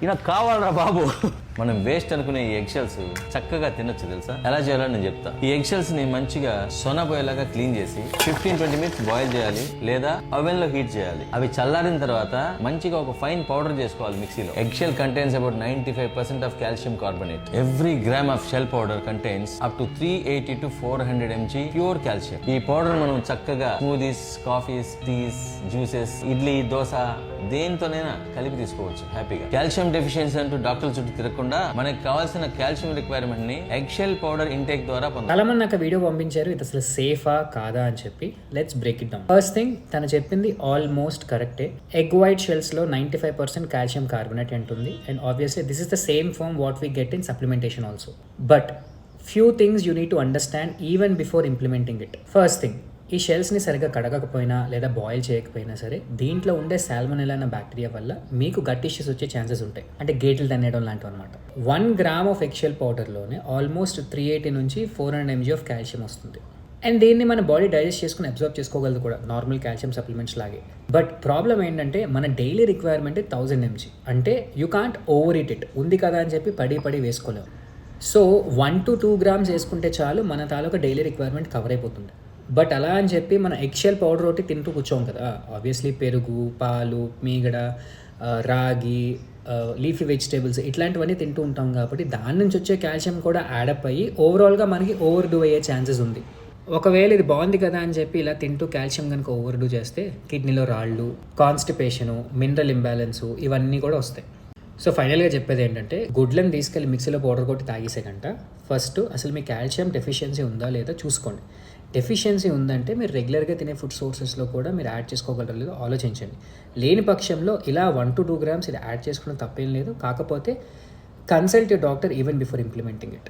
ఇలా కావాలరా బాబు. మనం వేస్ట్ అనుకునే ఈ ఎగ్షెల్స్ చక్కగా తినొచ్చు తెలుసా? ఎలా చేయాలో నేను చెప్తా. ఈ ఎగ్షెల్స్ ని మంచిగా సొన పోయేలాగా క్లీన్ చేసి 15-20 మినిట్స్ బాయిల్ చేయాలి లేదా ఓవెన్ లో హీట్ చేయాలి. అవి చల్లారిన తర్వాత మంచిగా ఒక ఫైన్ పౌడర్ చేసుకోవాలి మిక్సీలో. Eggshell contains about 95% of calcium carbonate. Every gram of shell powder contains up to 380 to 400 mg pure calcium. ఈ పౌడర్ మనం చక్కగా smoothies, coffees, teas, juices, idli, dosa దేనితోనైనా కలిపి తీసుకోవచ్చు హ్యాపీగా. కాల్షియం డెఫిషియన్సీ అంటూ డాక్టర్ల చుట్టూ తిరగకుండా మనకు కావాల్సిన కాల్షియం రిక్వైర్మెంట్ ని ఎగ్షెల్ పౌడర్ ఇంటేక్ ద్వారా పొందాలి. చాలా మంది నాకు వీడియో పంపించారు ఇది అసలు సేఫా కాదా అని చెప్పి. Let's break it down. First thing, తను చెప్పింది ఆల్మోస్ట్ కరెక్టే. ఎగ్ వైట్ షెల్స్ లో 95% కాల్షియం కార్బోనేట్ ఉంటుంది. And obviously this is the same form what we get in supplementation also. But few things you need to understand even before implementing it. First thing, ఈ షెల్స్ని సరిగ్గా కడగకపోయినా లేదా boil చేయకపోయినా సరే దీంట్లో ఉండే salmonella అనే బ్యాక్టీరియా వల్ల మీకు గట్ ఇష్యూస్ వచ్చే ఛాన్సెస్ ఉంటాయి. అంటే గేట్లు తన్నేయడం లాంటివి అనమాట. 1 గ్రామ్ ఆఫ్ ఎగ్ షెల్ పౌడర్లోనే ఆల్మోస్ట్ 380 నుంచి 400 mg ఆఫ్ కాల్షియం వస్తుంది. అండ్ దీన్ని మన బాడీ డైజెస్ట్ చేసుకుని అబ్జర్వ్ చేసుకోగలదు కూడా నార్మల్ కాల్షియం సప్లిమెంట్స్ లాగే. బట్ ప్రాబ్లం ఏంటంటే మన డైలీ రిక్వైర్మెంట్ 1000 mg. అంటే you can't overeat it. ఉంది కదా అని చెప్పి పడి వేసుకోలేము. సో 1 to 2 grams వేసుకుంటే చాలు మన తాలూకా డైలీ రిక్వైర్మెంట్ కవర్ అయిపోతుంది. బట్ అలా అని చెప్పి మన ఎగ్షెల్ పౌడర్ ఒకటి తింటూ కూర్చోం కదా. ఆబ్వియస్లీ పెరుగు, పాలు, మీగడ, రాగి, లీఫీ వెజిటేబుల్స్ ఇట్లాంటివన్నీ తింటూ ఉంటాం కాబట్టి దాని నుంచి వచ్చే కాల్షియం కూడా యాడప్ అయ్యి ఓవరాల్గా మనకి ఓవర్ డూ అయ్యే ఛాన్సెస్ ఉంది. ఒకవేళ ఇది బాగుంది కదా అని చెప్పి ఇలా తింటూ కాల్షియం కనుక ఓవర్ డూ చేస్తే కిడ్నీలో రాళ్ళు, కాన్స్టిపేషను, మినరల్ ఇంబ్యాలెన్సు ఇవన్నీ కూడా వస్తాయి. సో ఫైనల్గా చెప్పేది ఏంటంటే గుడ్లను తీసుకెళ్ళి మిక్సీలో పౌడర్ కొట్టి తాగేసే కంట ఫస్ట్ అసలు మీ కాల్షియం డెఫిషియన్సీ ఉందా లేదా చూసుకోండి. డెఫిషియన్సీ ఉందంటే మీరు రెగ్యులర్గా తినే ఫుడ్ సోర్సెస్లో కూడా మీరు యాడ్ చేసుకోగలరు లేదో ఆలోచించండి. లేని పక్షంలో ఇలా 1 to 2 grams ఇది యాడ్ చేసుకోవడం తప్పేం లేదు. కాకపోతే consult your doctor even before implementing it.